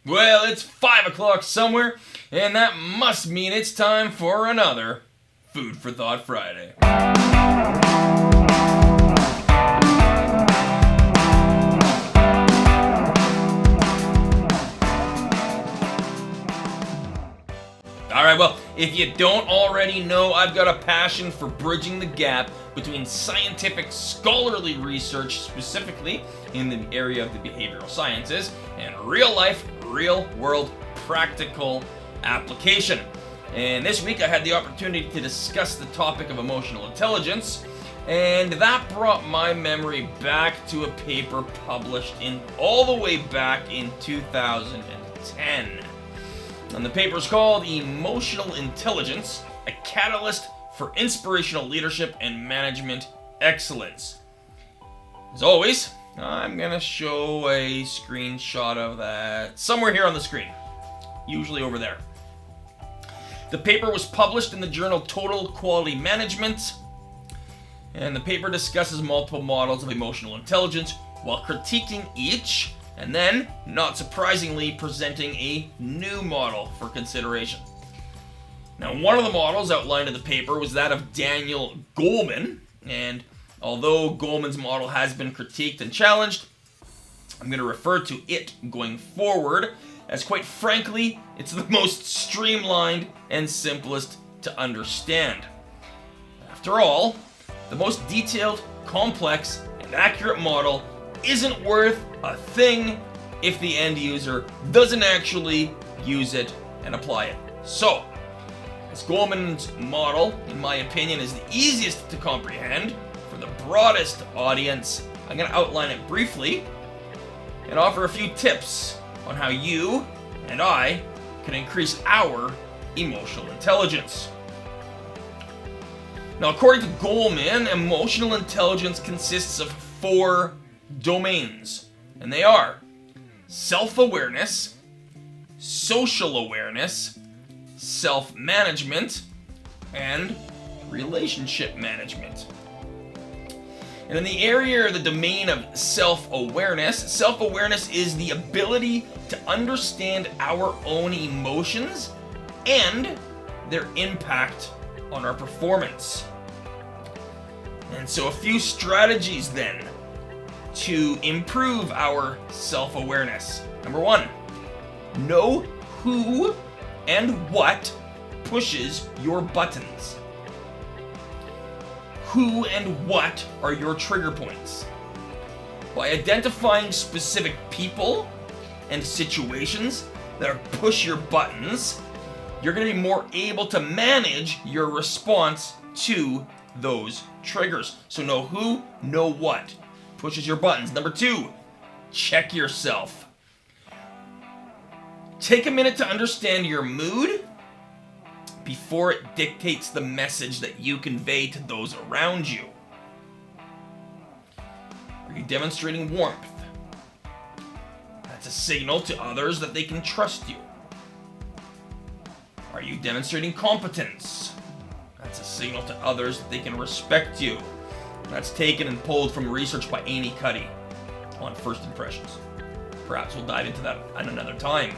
Well, it's 5 o'clock somewhere, and that must mean it's time for another Food for Thought Friday. Alright, well, if you don't already know, I've got a passion for bridging the gap between scientific scholarly research, specifically in the area of the behavioral sciences, and real life, real world, practical application. And this week I had the opportunity to discuss the topic of emotional intelligence, and that brought my memory back to a paper published all the way back in 2010. And the paper is called Emotional Intelligence, a Catalyst for Inspirational Leadership and Management Excellence. As always, I'm going to show a screenshot of that somewhere here on the screen, usually over there. The paper was published in the journal Total Quality Management, and the paper discusses multiple models of emotional intelligence while critiquing each, and then, not surprisingly, presenting a new model for consideration. Now, one of the models outlined in the paper was that of Daniel Goleman, and although Goleman's model has been critiqued and challenged, I'm going to refer to it going forward, as quite frankly, it's the most streamlined and simplest to understand. After all, the most detailed, complex, and accurate model isn't worth a thing if the end user doesn't actually use it and apply it. So, as Goleman's model, in my opinion, is the easiest to comprehend for the broadest audience, I'm going to outline it briefly and offer a few tips on how you and I can increase our emotional intelligence. Now, according to Goleman, emotional intelligence consists of 4 domains, and they are self-awareness, social awareness, self-management, and relationship management. And in the area or the domain of self-awareness is the ability to understand our own emotions and their impact on our performance. And so a few strategies then to improve our self-awareness. Number 1, know who and what pushes your buttons. Who and what are your trigger points? By identifying specific people and situations that push your buttons, you're going to be more able to manage your response to those triggers. So know who, know what pushes your buttons. Number 2, check yourself. Take a minute to understand your mood before it dictates the message that you convey to those around you. Are you demonstrating warmth? That's a signal to others that they can trust you. Are you demonstrating competence? That's a signal to others that they can respect you. That's taken and pulled from research by Amy Cuddy on first impressions. Perhaps we'll dive into that at another time.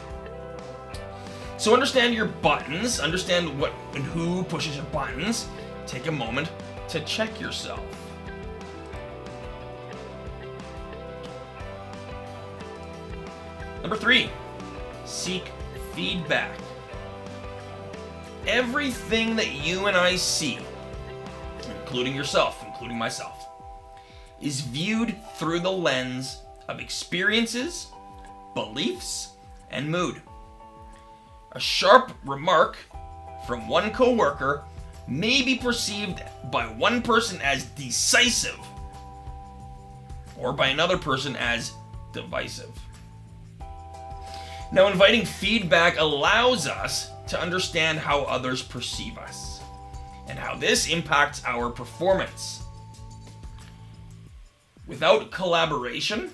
So understand your buttons, understand what and who pushes your buttons. Take a moment to check yourself. Number 3, seek feedback. Everything that you and I see, including yourself, including myself, is viewed through the lens of experiences, beliefs, and mood. A sharp remark from one coworker may be perceived by one person as decisive or by another person as divisive. Now, inviting feedback allows us to understand how others perceive us and how this impacts our performance. Without collaboration,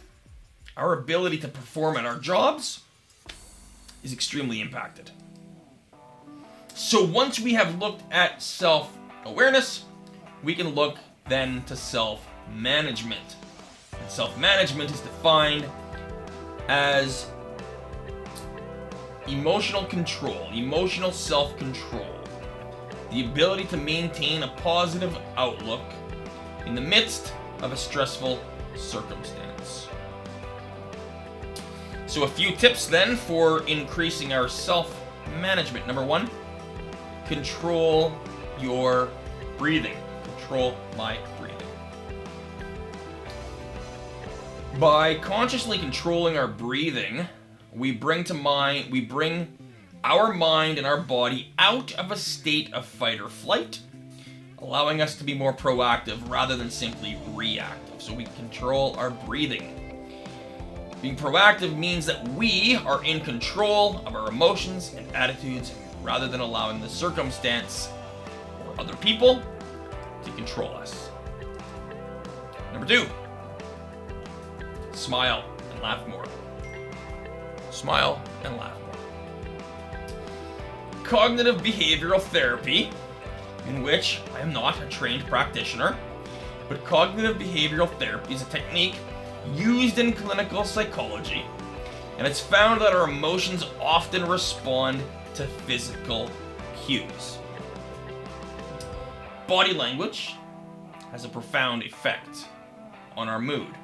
our ability to perform at our jobs is extremely impacted. So once we have looked at self-awareness, we can look then to self-management. And self-management is defined as emotional control, emotional self-control, the ability to maintain a positive outlook in the midst of a stressful circumstance. So a few tips then for increasing our self-management. Number 1, control your breathing. Control my breathing. By consciously controlling our breathing, we bring our mind and our body out of a state of fight or flight, allowing us to be more proactive rather than simply reactive. So we control our breathing. Being proactive means that we are in control of our emotions and attitudes rather than allowing the circumstance or other people to control us. Number 2, smile and laugh more. Smile and laugh more. Cognitive behavioral therapy, in which I am not a trained practitioner, but cognitive behavioral therapy is a technique used in clinical psychology, and it's found that our emotions often respond to physical cues. Body language has a profound effect on our mood.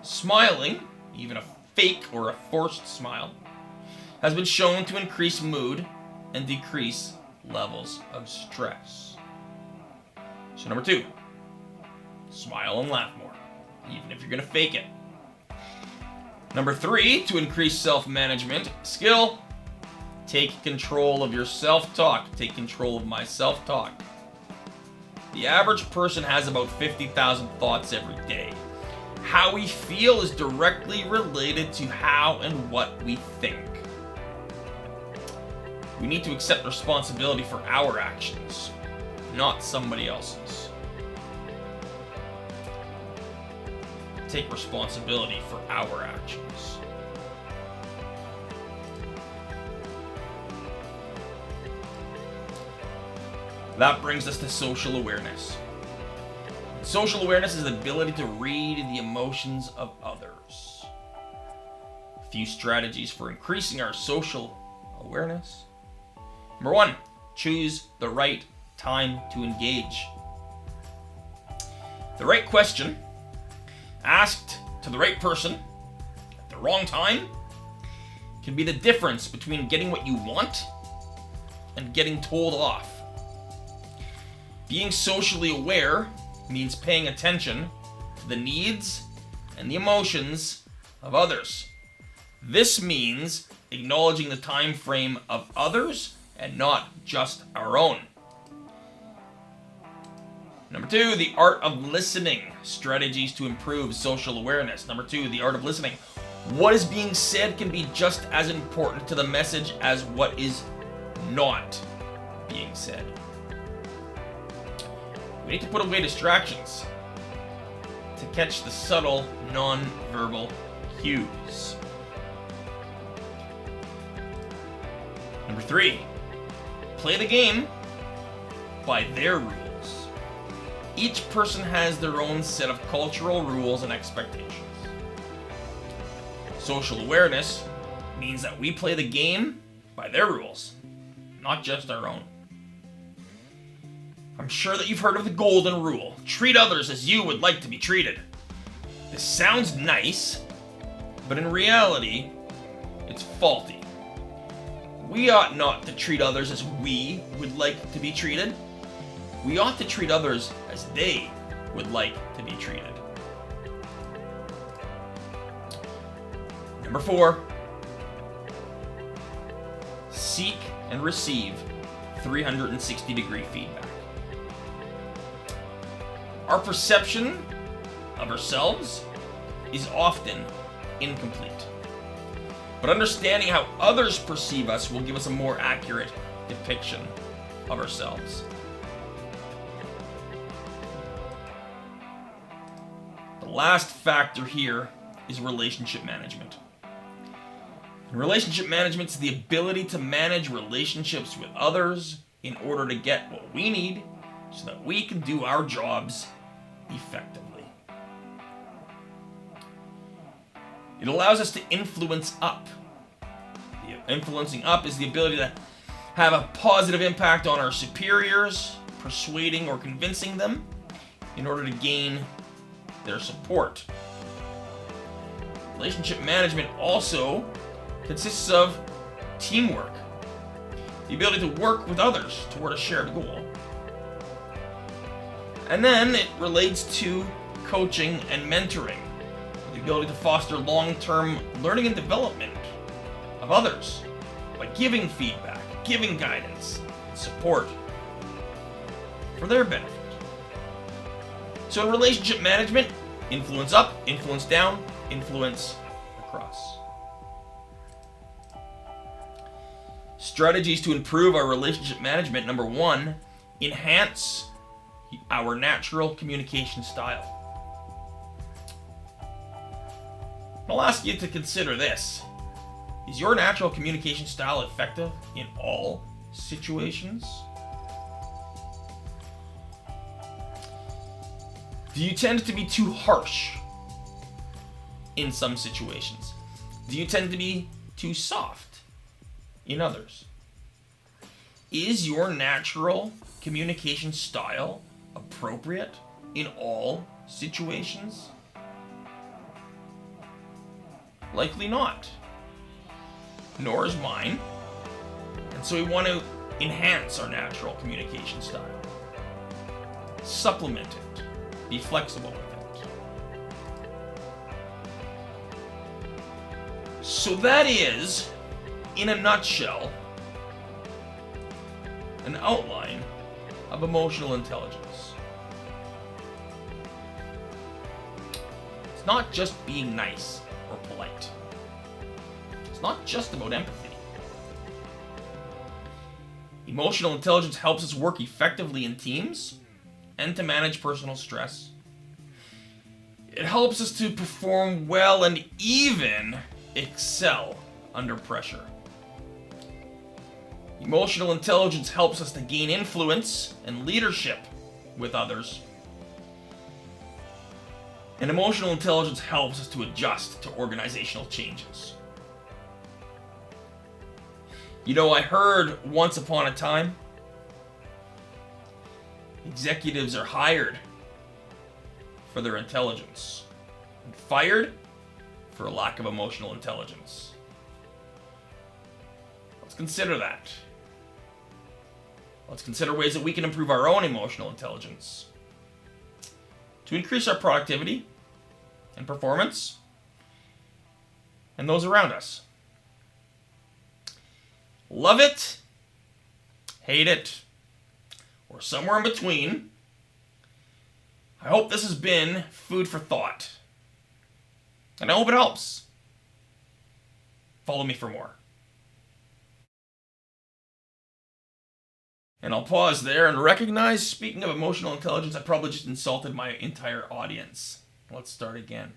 Smiling, even a fake or a forced smile, has been shown to increase mood and decrease levels of stress. So number 2, smile and laugh more, even if you're gonna fake it. Number 3, to increase self-management skill, take control of your self-talk. Take control of my self-talk. The average person has about 50,000 thoughts every day. How we feel is directly related to how and what we think. We need to accept responsibility for our actions, not somebody else's. Take responsibility for our actions. That brings us to social awareness. Social awareness is the ability to read the emotions of others. A few strategies for increasing our social awareness. Number 1, choose the right time to engage. The right question, asked to the right person at the wrong time, can be the difference between getting what you want and getting told off. Being socially aware means paying attention to the needs and the emotions of others. This means acknowledging the time frame of others and not just our own. Number 2, the art of listening. Strategies to improve social awareness. Number 2, the art of listening. What is being said can be just as important to the message as what is not being said. We need to put away distractions to catch the subtle, non-verbal cues. Number 3, play the game by their rules. Each person has their own set of cultural rules and expectations. Social awareness means that we play the game by their rules, not just our own. I'm sure that you've heard of the golden rule. Treat others as you would like to be treated. This sounds nice, but in reality, it's faulty. We ought not to treat others as we would like to be treated. We ought to treat others as they would like to be treated. Number 4, seek and receive 360-degree feedback. Our perception of ourselves is often incomplete. But understanding how others perceive us will give us a more accurate depiction of ourselves. The last factor here is relationship management. And relationship management is the ability to manage relationships with others in order to get what we need so that we can do our jobs effectively. It allows us to influence up Influencing up is the ability to have a positive impact on our superiors, persuading or convincing them in order to gain their support. Relationship management also consists of teamwork, the ability to work with others toward a shared goal. And then it relates to coaching and mentoring, the ability to foster long-term learning and development of others by giving feedback, giving guidance, and support for their benefit. So in relationship management, influence up, influence down, influence across. Strategies to improve our relationship management. Number 1, enhance our natural communication style. I'll ask you to consider this. Is your natural communication style effective in all situations? Do you tend to be too harsh in some situations? Do you tend to be too soft in others? Is your natural communication style appropriate in all situations? Likely not. Nor is mine. And so we want to enhance our natural communication style. Supplement it. Be flexible with it. So that is, in a nutshell, an outline of emotional intelligence. It's not just being nice or polite. It's not just about empathy. Emotional intelligence helps us work effectively in teams and to manage personal stress. It helps us to perform well and even excel under pressure. Emotional intelligence helps us to gain influence and leadership with others. And emotional intelligence helps us to adjust to organizational changes. You know, I heard once upon a time, executives are hired for their intelligence and fired for a lack of emotional intelligence. Let's consider that. Let's consider ways that we can improve our own emotional intelligence to increase our productivity and performance and those around us. Love it, hate it, or somewhere in between. I hope this has been food for thought. And I hope it helps. Follow me for more. And I'll pause there and recognize, speaking of emotional intelligence, I probably just insulted my entire audience. Let's start again.